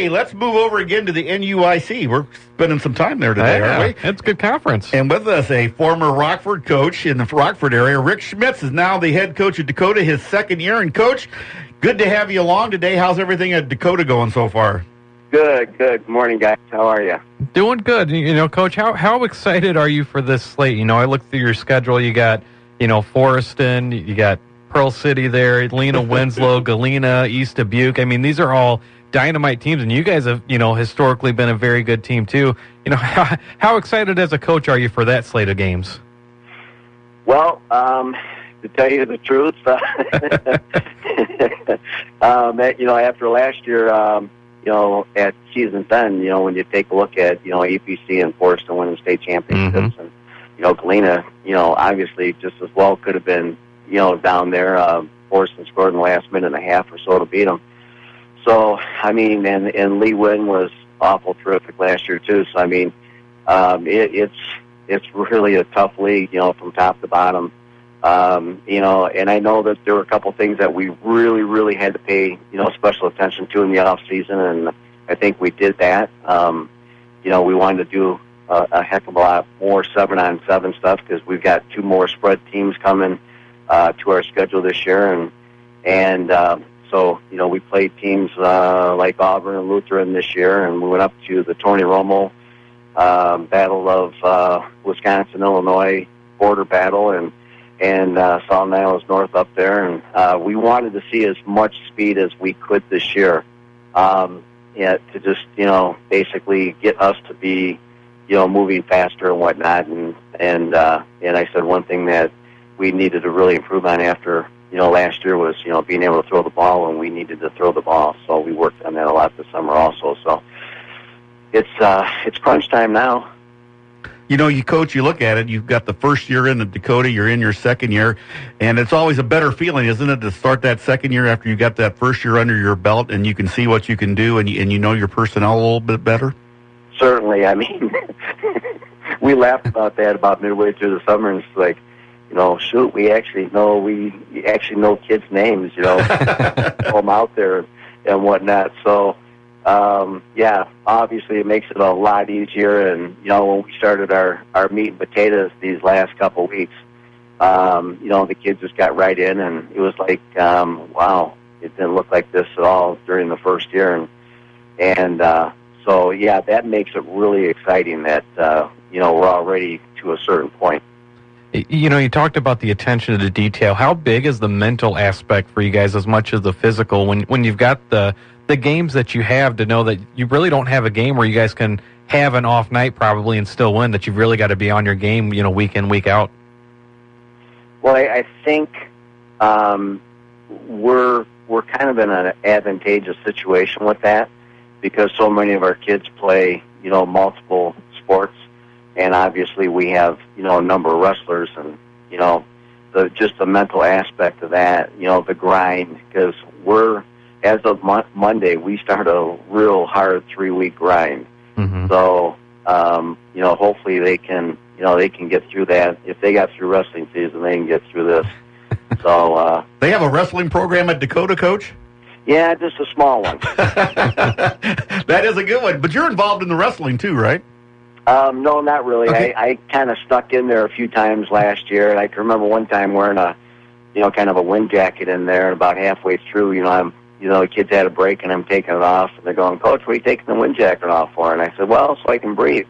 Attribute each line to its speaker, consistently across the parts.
Speaker 1: Hey, let's move over again to the NUIC. We're spending some time there today, aren't we?
Speaker 2: It's a good conference.
Speaker 1: And with us, a former Rockford coach in the Rockford area, Rick Schmitz, is now the head coach at Dakota, his second year. And, Coach, good to have you along today. How's everything at Dakota going so far?
Speaker 3: Good. Good morning, guys. How are you?
Speaker 2: Doing good. Coach, how excited are you for this slate? I looked through your schedule. You got, Forreston, you got Pearl City there, Lena, Winslow, Galena, East Dubuque. I mean, these are all dynamite teams, and you guys have, historically been a very good team too. How excited as a coach are you for that slate of games?
Speaker 3: Well, to tell you the truth, after last year, at season's end, when you take a look at, EPC and Forreston winning state championships, and, Galena, obviously just as well could have been, down there. Forreston scored in the last minute and a half or so to beat them. So, and Lee Wynn was awful terrific last year, too. So, it's really a tough league, from top to bottom. And I know that there were a couple things that we really, really had to pay, special attention to in the off season, and I think we did that. We wanted to do a heck of a lot more 7-on-7 stuff because we've got 2 more spread teams coming to our schedule this year, so, we played teams like Auburn and Lutheran this year, and we went up to the Tony Romo Battle of Wisconsin-Illinois border battle, and saw Niles North up there, and we wanted to see as much speed as we could this year, to just, basically get us to be, moving faster and whatnot, and I said one thing that we needed to really improve on after, last year was, being able to throw the ball, and we needed to throw the ball. So we worked on that a lot this summer also. So it's crunch time now.
Speaker 1: You coach, you look at it, you've got the first year in the Dakota, you're in your second year, and it's always a better feeling, isn't it, to start that second year after you got that first year under your belt and you can see what you can do and you know your personnel a little bit better?
Speaker 3: Certainly. We laughed about that about midway through the summer, and it's like, shoot, we actually know kids' names, throw them out there and whatnot. So, obviously it makes it a lot easier. And, when we started our meat and potatoes these last couple of weeks, the kids just got right in, and it was like, wow, it didn't look like this at all during the first year. So, that makes it really exciting that, we're already to a certain point.
Speaker 2: You talked about the attention to detail. How big is the mental aspect for you guys as much as the physical when you've got the games that you have, to know that you really don't have a game where you guys can have an off night probably and still win, that you've really got to be on your game, week in, week out?
Speaker 3: Well, I think we're kind of in an advantageous situation with that because so many of our kids play, multiple sports. And obviously we have, a number of wrestlers, and, just the mental aspect of that, the grind, because as of Monday, we start a real hard 3-week grind. Mm-hmm. So, hopefully they can get through that. If they got through wrestling season, they can get through this. So,
Speaker 1: they have a wrestling program at Dakota, Coach?
Speaker 3: Yeah, just a small one.
Speaker 1: That is a good one. But you're involved in the wrestling too, right?
Speaker 3: No, not really.
Speaker 1: Okay.
Speaker 3: I kind of stuck in there a few times last year, and I can remember one time wearing a, kind of a wind jacket in there, and about halfway through, the kids had a break, and I'm taking it off, and they're going, "Coach, what are you taking the wind jacket off for?" And I said, "Well, so I can breathe."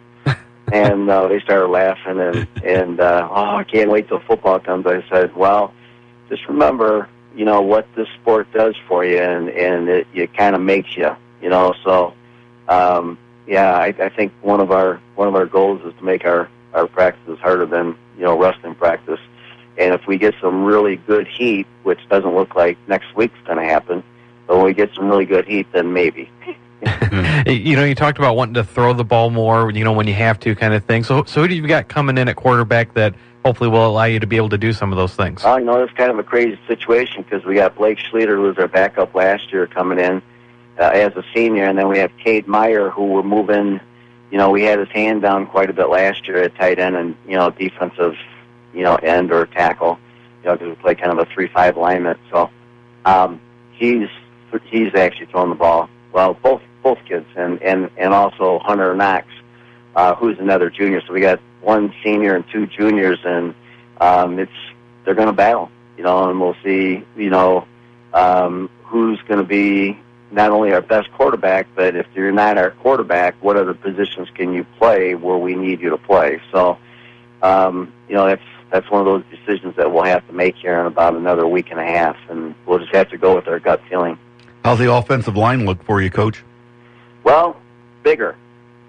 Speaker 3: And they started laughing, and I can't wait till football comes. I said, "Well, just remember, what this sport does for you, and it kind of makes you, so." I think one of our goals is to make our practices harder than wrestling practice, and if we get some really good heat, which doesn't look like next week's going to happen, but when we get some really good heat, then maybe.
Speaker 2: You talked about wanting to throw the ball more, when you have to, kind of thing. So who do you got coming in at quarterback that hopefully will allow you to be able to do some of those things?
Speaker 3: It's kind of a crazy situation because we got Blake Schleter, who was our backup last year, coming in as a senior, and then we have Cade Meyer, who we're moving. We had his hand down quite a bit last year at tight end and defensive, end or tackle, because we play kind of a 3-5 alignment. So he's actually throwing the ball. Well, both both kids, and also Hunter Knox, who's another junior. So we got one senior and two juniors, and they're going to battle, and we'll see, who's going to be not only our best quarterback, but if you're not our quarterback, what other positions can you play where we need you to play? So, that's one of those decisions that we'll have to make here in about another week and a half, and we'll just have to go with our gut feeling.
Speaker 1: How's the offensive line look for you, Coach?
Speaker 3: Well, bigger.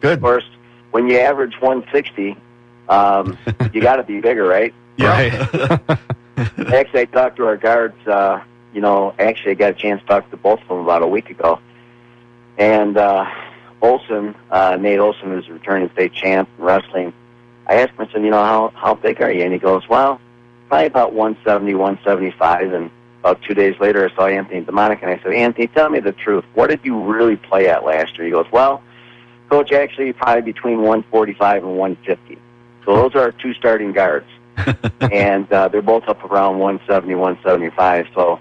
Speaker 1: Good.
Speaker 3: Of course, when you average 160, you got to be bigger, right?
Speaker 1: Yeah.
Speaker 2: Right.
Speaker 3: Actually, I talked to our guards. Actually, I got a chance to talk to both of them about a week ago. And Olson, Nate Olson, who's a returning state champ in wrestling, I asked him, I said, how big are you? And he goes, well, probably about 170, 175. And about 2 days later, I saw Anthony DeMonic, and I said, Anthony, tell me the truth. What did you really play at last year? He goes, well, Coach, actually, probably between 145 and 150. So those are our two starting guards. And they're both up around 170, 175. So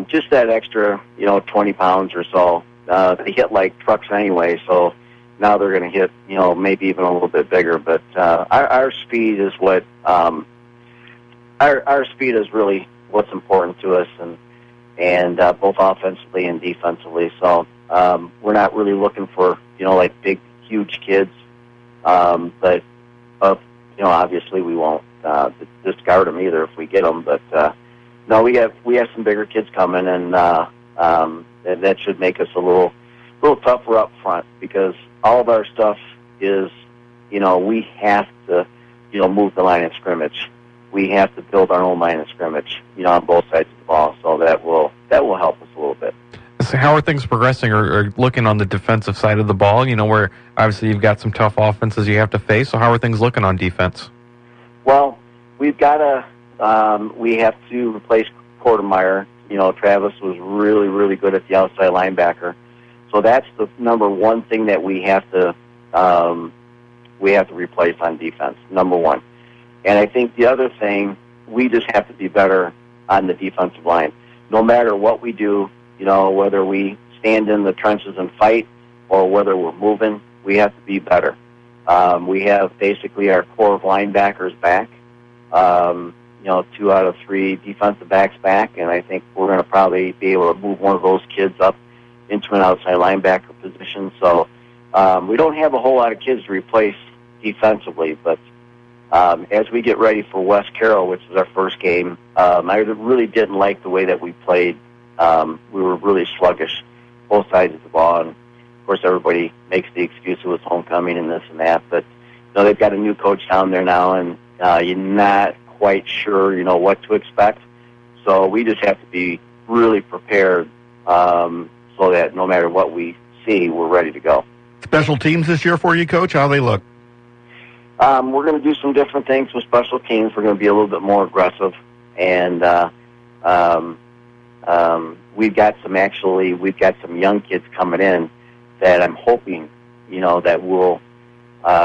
Speaker 3: just that extra, 20 pounds or so. They hit like trucks anyway, so now they're going to hit, maybe even a little bit bigger. But our speed is what our speed is really what's important to us, and both offensively and defensively. So we're not really looking for like big, huge kids, but obviously we won't discard them either if we get them. But no, we have some bigger kids coming, and that should make us a little tougher up front, because all of our stuff is, we have to, move the line of scrimmage. We have to build our own line of scrimmage, on both sides of the ball. So that will help us a little bit.
Speaker 2: So how are things progressing or looking on the defensive side of the ball? Where obviously you've got some tough offenses you have to face. So how are things looking on defense?
Speaker 3: Well, we've got we have to replace Quartermeyer. Travis was really, really good at the outside linebacker. So that's the number one thing that we have to replace on defense, number one. And I think the other thing, we just have to be better on the defensive line. No matter what we do, whether we stand in the trenches and fight or whether we're moving, we have to be better. We have basically our core of linebackers back. 2 out of 3 defensive backs back, and I think we're going to probably be able to move one of those kids up into an outside linebacker position. So we don't have a whole lot of kids to replace defensively, but as we get ready for West Carroll, which is our first game, I really didn't like the way that we played. We were really sluggish, both sides of the ball, and of course everybody makes the excuse it was homecoming and this and that, but they've got a new coach down there now, and you're not quite sure, what to expect. So we just have to be really prepared so that no matter what we see, we're ready to go.
Speaker 1: Special teams this year for you, Coach? How they look?
Speaker 3: We're going to do some different things with special teams. We're going to be a little bit more aggressive, and we've got some young kids coming in that I'm hoping, that we'll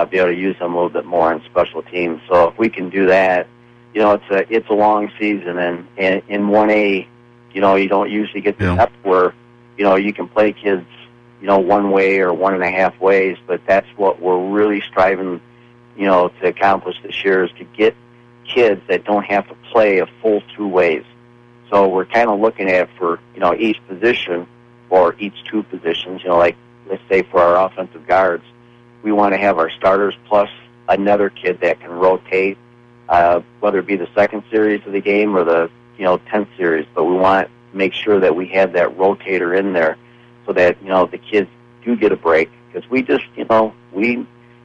Speaker 3: be able to use them a little bit more in special teams. So if we can do that, it's a long season, and in 1A, you don't usually get the depth where, you can play kids, one way or 1.5 ways, but that's what we're really striving, to accomplish this year, is to get kids that don't have to play a full 2 ways. So we're kind of looking at for, each position or each 2 positions, like let's say for our offensive guards, we want to have our starters plus another kid that can rotate, whether it be the second series of the game or the 10th series. But we want to make sure that we have that rotator in there so that the kids do get a break, because we just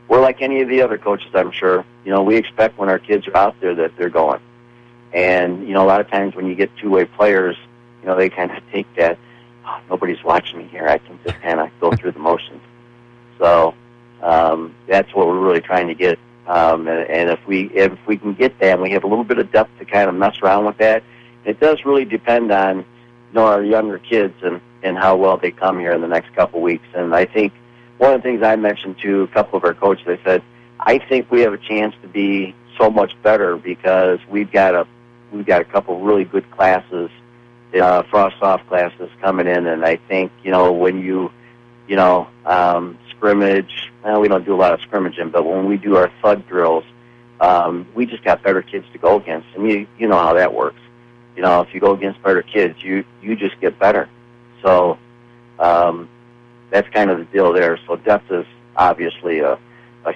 Speaker 3: we're like any of the other coaches, I'm sure. We expect when our kids are out there that they're going, and a lot of times when you get 2-way players, they kind of take that, oh, nobody's watching me here, I can just kind of go through the motions. So that's what we're really trying to get. And if we can get that, and we have a little bit of depth to kind of mess around with that, it does really depend on our younger kids and how well they come here in the next couple weeks. And I think one of the things I mentioned to a couple of our coaches, I said, I think we have a chance to be so much better because we've got a couple really good classes, frost-off classes coming in, and I think when you scrimmage. Well, we don't do a lot of scrimmaging, but when we do our thud drills, we just got better kids to go against, and you know how that works. If you go against better kids, you just get better. So that's kind of the deal there. So depth is obviously a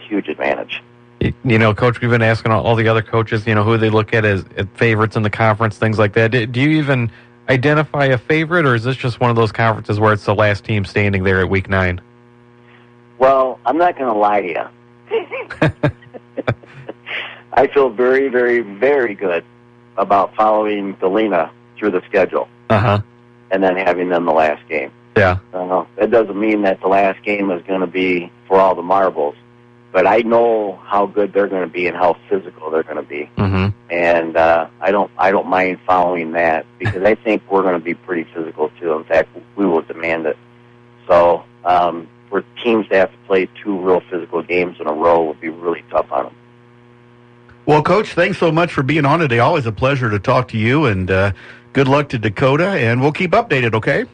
Speaker 3: huge advantage.
Speaker 2: Coach, we've been asking all the other coaches, who they look at as favorites in the conference, things like that. Do you even identify a favorite, or is this just one of those conferences where it's the last team standing there at week 9?
Speaker 3: Well, I'm not going to lie to you. I feel very, very, very good about following Galena through the schedule.
Speaker 2: Uh-huh.
Speaker 3: And then having them the last game.
Speaker 2: Yeah.
Speaker 3: That doesn't mean that the last game is going to be for all the marbles, but I know how good they're going to be and how physical they're going to be.
Speaker 2: Mm-hmm.
Speaker 3: And I don't mind following that because I think we're going to be pretty physical too. In fact, we will demand it. So for teams to have to play 2 real physical games in a row would be really tough on them.
Speaker 1: Well, Coach, thanks so much for being on today. Always a pleasure to talk to you, and good luck to Dakota, and we'll keep updated, okay?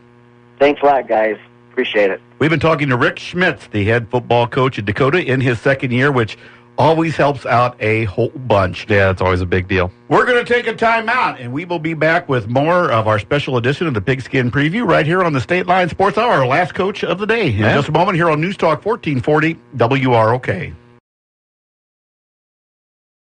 Speaker 3: Thanks a lot, guys. Appreciate it.
Speaker 1: We've been talking to Rick Schmitz, the head football coach at Dakota in his second year, which always helps out a whole bunch.
Speaker 2: Yeah, it's always a big deal.
Speaker 1: We're going to take a time out, and we will be back with more of our special edition of the Pigskin Preview right here on the State Line Sports Hour, our last coach of the day. In just a moment here on News Talk 1440 WROK.